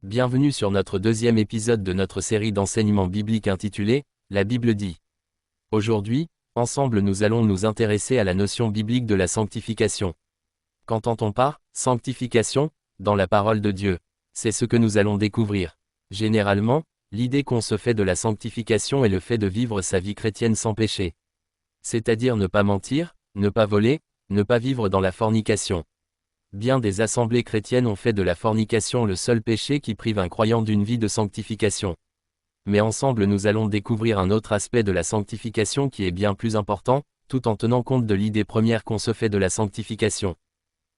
Bienvenue sur notre deuxième épisode de notre série d'enseignements bibliques intitulée « La Bible dit ». Aujourd'hui, ensemble nous allons nous intéresser à la notion biblique de la sanctification. Qu'entend-on par « sanctification » dans la parole de Dieu? C'est ce que nous allons découvrir. Généralement, l'idée qu'on se fait de la sanctification est le fait de vivre sa vie chrétienne sans péché. C'est-à-dire ne pas mentir, ne pas voler, ne pas vivre dans la fornication. Bien des assemblées chrétiennes ont fait de la fornication le seul péché qui prive un croyant d'une vie de sanctification. Mais ensemble nous allons découvrir un autre aspect de la sanctification qui est bien plus important, tout en tenant compte de l'idée première qu'on se fait de la sanctification.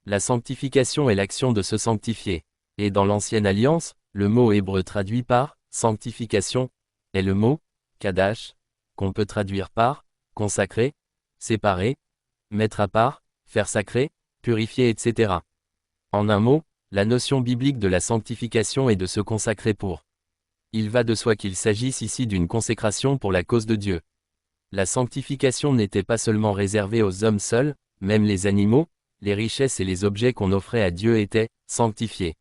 La sanctification est l'action de se sanctifier. Et dans l'Ancienne Alliance, le mot hébreu traduit par « sanctification » est le mot « kadash », qu'on peut traduire par « consacrer »,« séparer »,« mettre à part »,« faire sacrer », purifier, etc. En un mot, la notion biblique de la sanctification est de se consacrer pour. Il va de soi qu'il s'agisse ici d'une consécration pour la cause de Dieu. La sanctification n'était pas seulement réservée aux hommes seuls, même les animaux, les richesses et les objets qu'on offrait à Dieu étaient sanctifiés.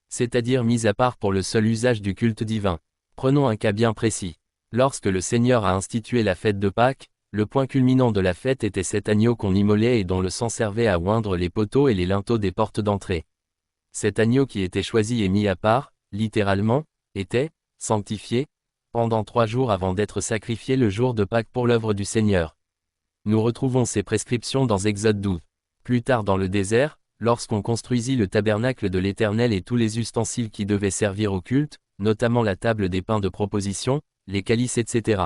C'est-à-dire mis à part pour le seul usage du culte divin. Prenons un cas bien précis. Lorsque le Seigneur a institué la fête de Pâques, le point culminant de la fête était cet agneau qu'on immolait et dont le sang servait à oindre les poteaux et les linteaux des portes d'entrée. Cet agneau qui était choisi et mis à part, littéralement, était sanctifié, pendant 3 jours avant d'être sacrifié le jour de Pâques pour l'œuvre du Seigneur. Nous retrouvons ces prescriptions dans Exode 12. Plus tard dans le désert, lorsqu'on construisit le tabernacle de l'Éternel et tous les ustensiles qui devaient servir au culte, notamment la table des pains de proposition, les calices, etc.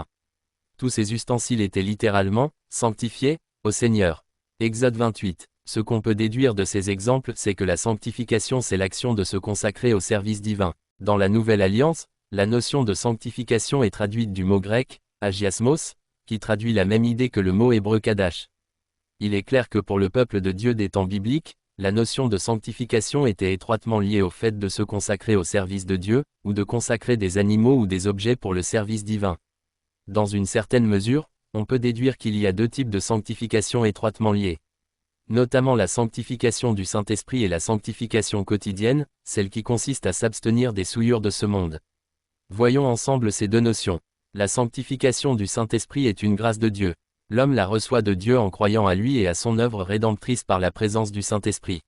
Tous ces ustensiles étaient littéralement sanctifiés au Seigneur. Exode 28. Ce qu'on peut déduire de ces exemples, c'est que la sanctification c'est l'action de se consacrer au service divin. Dans la Nouvelle Alliance, la notion de sanctification est traduite du mot grec, agiasmos, qui traduit la même idée que le mot hébreu kadash. Il est clair que pour le peuple de Dieu des temps bibliques, la notion de sanctification était étroitement liée au fait de se consacrer au service de Dieu, ou de consacrer des animaux ou des objets pour le service divin. Dans une certaine mesure, on peut déduire qu'il y a 2 types de sanctification étroitement liés. Notamment la sanctification du Saint-Esprit et la sanctification quotidienne, celle qui consiste à s'abstenir des souillures de ce monde. Voyons ensemble ces 2 notions. La sanctification du Saint-Esprit est une grâce de Dieu. L'homme la reçoit de Dieu en croyant à lui et à son œuvre rédemptrice par la présence du Saint-Esprit.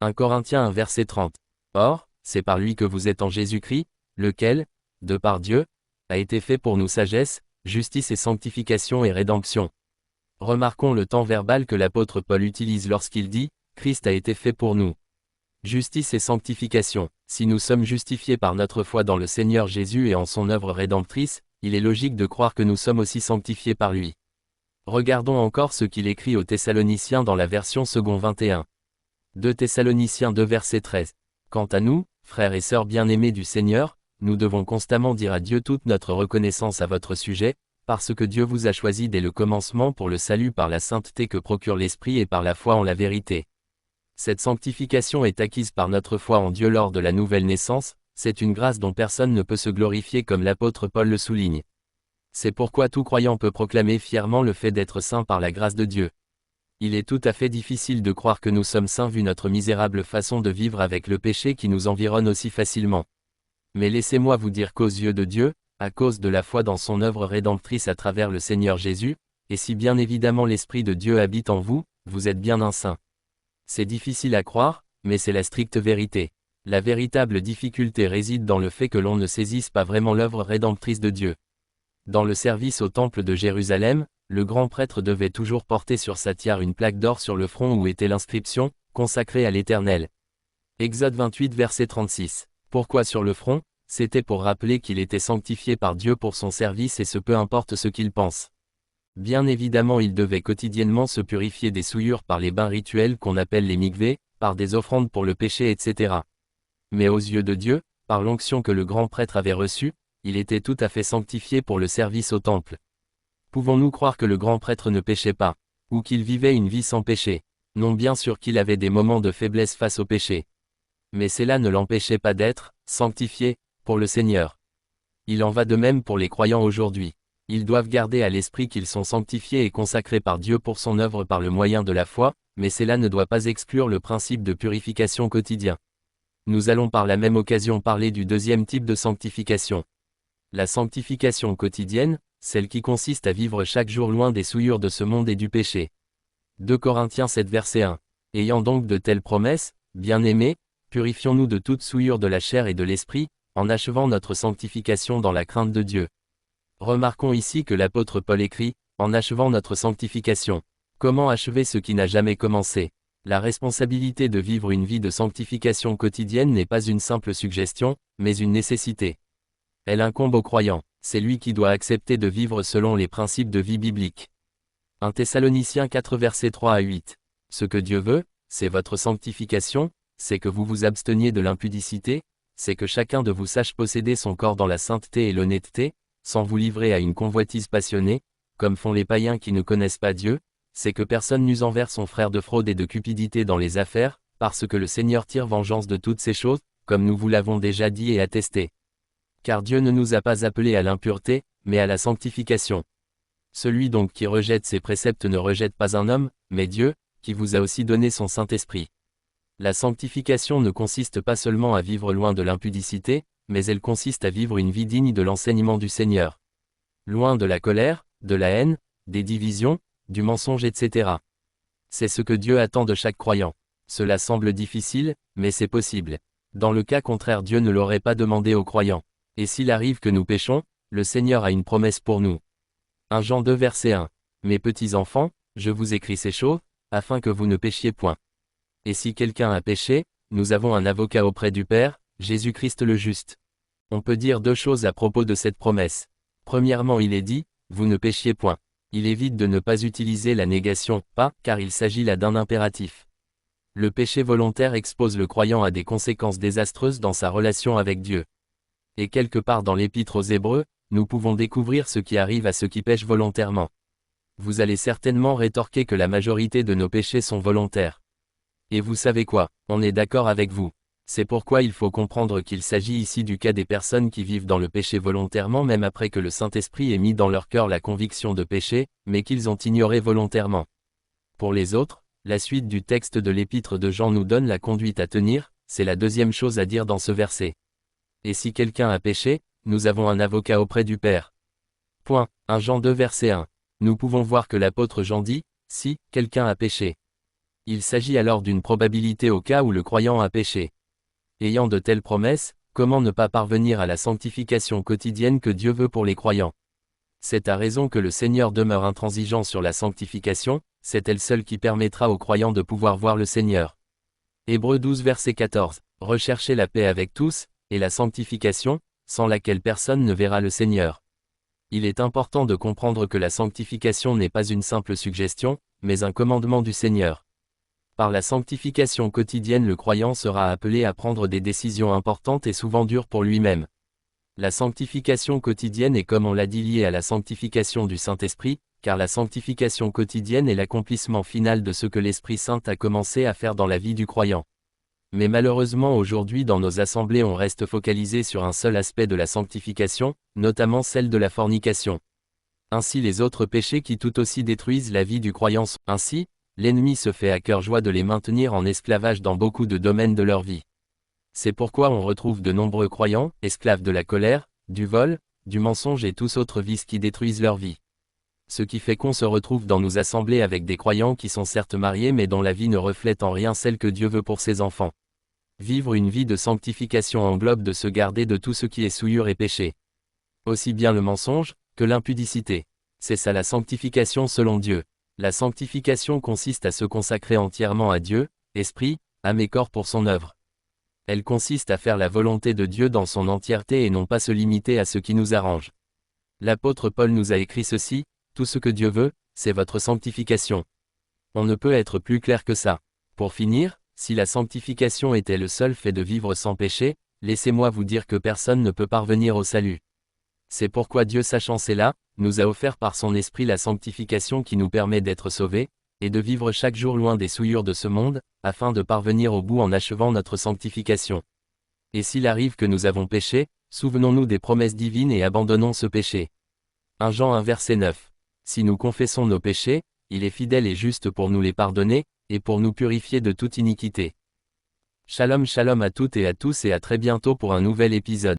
1 Corinthiens 1 verset 30. Or, c'est par lui que vous êtes en Jésus-Christ, lequel, de par Dieu, a été fait pour nous sagesse, justice et sanctification et rédemption. Remarquons le temps verbal que l'apôtre Paul utilise lorsqu'il dit « Christ a été fait pour nous ». Justice et sanctification. Si nous sommes justifiés par notre foi dans le Seigneur Jésus et en son œuvre rédemptrice, il est logique de croire que nous sommes aussi sanctifiés par lui. Regardons encore ce qu'il écrit aux Thessaloniciens dans la version second 21. 2 Thessaloniciens 2 verset 13. Quant à nous, frères et sœurs bien-aimés du Seigneur, nous devons constamment dire à Dieu toute notre reconnaissance à votre sujet, parce que Dieu vous a choisi dès le commencement pour le salut par la sainteté que procure l'Esprit et par la foi en la vérité. Cette sanctification est acquise par notre foi en Dieu lors de la nouvelle naissance, c'est une grâce dont personne ne peut se glorifier comme l'apôtre Paul le souligne. C'est pourquoi tout croyant peut proclamer fièrement le fait d'être saint par la grâce de Dieu. Il est tout à fait difficile de croire que nous sommes saints vu notre misérable façon de vivre avec le péché qui nous environne aussi facilement. Mais laissez-moi vous dire qu'aux yeux de Dieu, à cause de la foi dans son œuvre rédemptrice à travers le Seigneur Jésus, et si bien évidemment l'Esprit de Dieu habite en vous, vous êtes bien un saint. C'est difficile à croire, mais c'est la stricte vérité. La véritable difficulté réside dans le fait que l'on ne saisisse pas vraiment l'œuvre rédemptrice de Dieu. Dans le service au temple de Jérusalem, le grand prêtre devait toujours porter sur sa tiare une plaque d'or sur le front où était l'inscription « Consacré à l'Éternel ». Exode 28 verset 36. Pourquoi sur le front? C'était pour rappeler qu'il était sanctifié par Dieu pour son service et ce peu importe ce qu'il pense. Bien évidemment il devait quotidiennement se purifier des souillures par les bains rituels qu'on appelle les mikvés, par des offrandes pour le péché, etc. Mais aux yeux de Dieu, par l'onction que le grand prêtre avait reçue, il était tout à fait sanctifié pour le service au temple. Pouvons-nous croire que le grand prêtre ne péchait pas, ou qu'il vivait une vie sans péché? Non, bien sûr qu'il avait des moments de faiblesse face au péché. Mais cela ne l'empêchait pas d'être sanctifié pour le Seigneur. Il en va de même pour les croyants aujourd'hui. Ils doivent garder à l'esprit qu'ils sont sanctifiés et consacrés par Dieu pour son œuvre par le moyen de la foi, mais cela ne doit pas exclure le principe de purification quotidien. Nous allons par la même occasion parler du deuxième type de sanctification. La sanctification quotidienne, celle qui consiste à vivre chaque jour loin des souillures de ce monde et du péché. 2 Corinthiens 7 verset 1. Ayant donc de telles promesses, bien-aimés, purifions-nous de toute souillure de la chair et de l'esprit, en achevant notre sanctification dans la crainte de Dieu. Remarquons ici que l'apôtre Paul écrit, en achevant notre sanctification. Comment achever ce qui n'a jamais commencé? La responsabilité de vivre une vie de sanctification quotidienne n'est pas une simple suggestion, mais une nécessité. Elle incombe au croyant, c'est lui qui doit accepter de vivre selon les principes de vie bibliques. 1 Thessaloniciens 4 versets 3 à 8. Ce que Dieu veut, c'est votre sanctification, c'est que vous vous absteniez de l'impudicité, c'est que chacun de vous sache posséder son corps dans la sainteté et l'honnêteté, sans vous livrer à une convoitise passionnée, comme font les païens qui ne connaissent pas Dieu, c'est que personne n'use envers son frère de fraude et de cupidité dans les affaires, parce que le Seigneur tire vengeance de toutes ces choses, comme nous vous l'avons déjà dit et attesté. Car Dieu ne nous a pas appelés à l'impureté, mais à la sanctification. Celui donc qui rejette ses préceptes ne rejette pas un homme, mais Dieu, qui vous a aussi donné son Saint-Esprit. La sanctification ne consiste pas seulement à vivre loin de l'impudicité, mais elle consiste à vivre une vie digne de l'enseignement du Seigneur. Loin de la colère, de la haine, des divisions, du mensonge etc. C'est ce que Dieu attend de chaque croyant. Cela semble difficile, mais c'est possible. Dans le cas contraire, Dieu ne l'aurait pas demandé aux croyants. Et s'il arrive que nous péchons, le Seigneur a une promesse pour nous. 1 Jean 2 verset 1. Mes petits enfants, je vous écris ces choses, afin que vous ne péchiez point. Et si quelqu'un a péché, nous avons un avocat auprès du Père, Jésus-Christ le juste. On peut dire 2 choses à propos de cette promesse. Premièrement, il est dit, vous ne péchiez point. Il évite de ne pas utiliser la négation, pas, car il s'agit là d'un impératif. Le péché volontaire expose le croyant à des conséquences désastreuses dans sa relation avec Dieu. Et quelque part dans l'Épître aux Hébreux, nous pouvons découvrir ce qui arrive à ceux qui pêchent volontairement. Vous allez certainement rétorquer que la majorité de nos péchés sont volontaires. Et vous savez quoi, on est d'accord avec vous. C'est pourquoi il faut comprendre qu'il s'agit ici du cas des personnes qui vivent dans le péché volontairement même après que le Saint-Esprit ait mis dans leur cœur la conviction de péché, mais qu'ils ont ignoré volontairement. Pour les autres, la suite du texte de l'Épître de Jean nous donne la conduite à tenir, c'est la deuxième chose à dire dans ce verset. Et si quelqu'un a péché, nous avons un avocat auprès du Père. 1 Jean 2 verset 1. Nous pouvons voir que l'apôtre Jean dit, si quelqu'un a péché. Il s'agit alors d'une probabilité au cas où le croyant a péché. Ayant de telles promesses, comment ne pas parvenir à la sanctification quotidienne que Dieu veut pour les croyants? C'est à raison que le Seigneur demeure intransigeant sur la sanctification, c'est elle seule qui permettra aux croyants de pouvoir voir le Seigneur. Hébreux 12 verset 14. Recherchez la paix avec tous, et la sanctification, sans laquelle personne ne verra le Seigneur. Il est important de comprendre que la sanctification n'est pas une simple suggestion, mais un commandement du Seigneur. Par la sanctification quotidienne, le croyant sera appelé à prendre des décisions importantes et souvent dures pour lui-même. La sanctification quotidienne est comme on l'a dit liée à la sanctification du Saint-Esprit, car la sanctification quotidienne est l'accomplissement final de ce que l'Esprit Saint a commencé à faire dans la vie du croyant. Mais malheureusement aujourd'hui dans nos assemblées on reste focalisé sur un seul aspect de la sanctification, notamment celle de la fornication. Ainsi les autres péchés qui tout aussi détruisent la vie du croyant sont ainsi, l'ennemi se fait à cœur joie de les maintenir en esclavage dans beaucoup de domaines de leur vie. C'est pourquoi on retrouve de nombreux croyants, esclaves de la colère, du vol, du mensonge et tous autres vices qui détruisent leur vie. Ce qui fait qu'on se retrouve dans nos assemblées avec des croyants qui sont certes mariés mais dont la vie ne reflète en rien celle que Dieu veut pour ses enfants. Vivre une vie de sanctification englobe de se garder de tout ce qui est souillure et péché. Aussi bien le mensonge, que l'impudicité. C'est ça la sanctification selon Dieu. La sanctification consiste à se consacrer entièrement à Dieu, esprit, âme et corps pour son œuvre. Elle consiste à faire la volonté de Dieu dans son entièreté et non pas se limiter à ce qui nous arrange. L'apôtre Paul nous a écrit ceci, tout ce que Dieu veut, c'est votre sanctification. On ne peut être plus clair que ça. Pour finir, si la sanctification était le seul fait de vivre sans péché, laissez-moi vous dire que personne ne peut parvenir au salut. C'est pourquoi Dieu, sachant cela, nous a offert par son Esprit la sanctification qui nous permet d'être sauvés, et de vivre chaque jour loin des souillures de ce monde, afin de parvenir au bout en achevant notre sanctification. Et s'il arrive que nous avons péché, souvenons-nous des promesses divines et abandonnons ce péché. 1 Jean 1 verset 9. Si nous confessons nos péchés, il est fidèle et juste pour nous les pardonner, et pour nous purifier de toute iniquité. Shalom shalom à toutes et à tous et à très bientôt pour un nouvel épisode.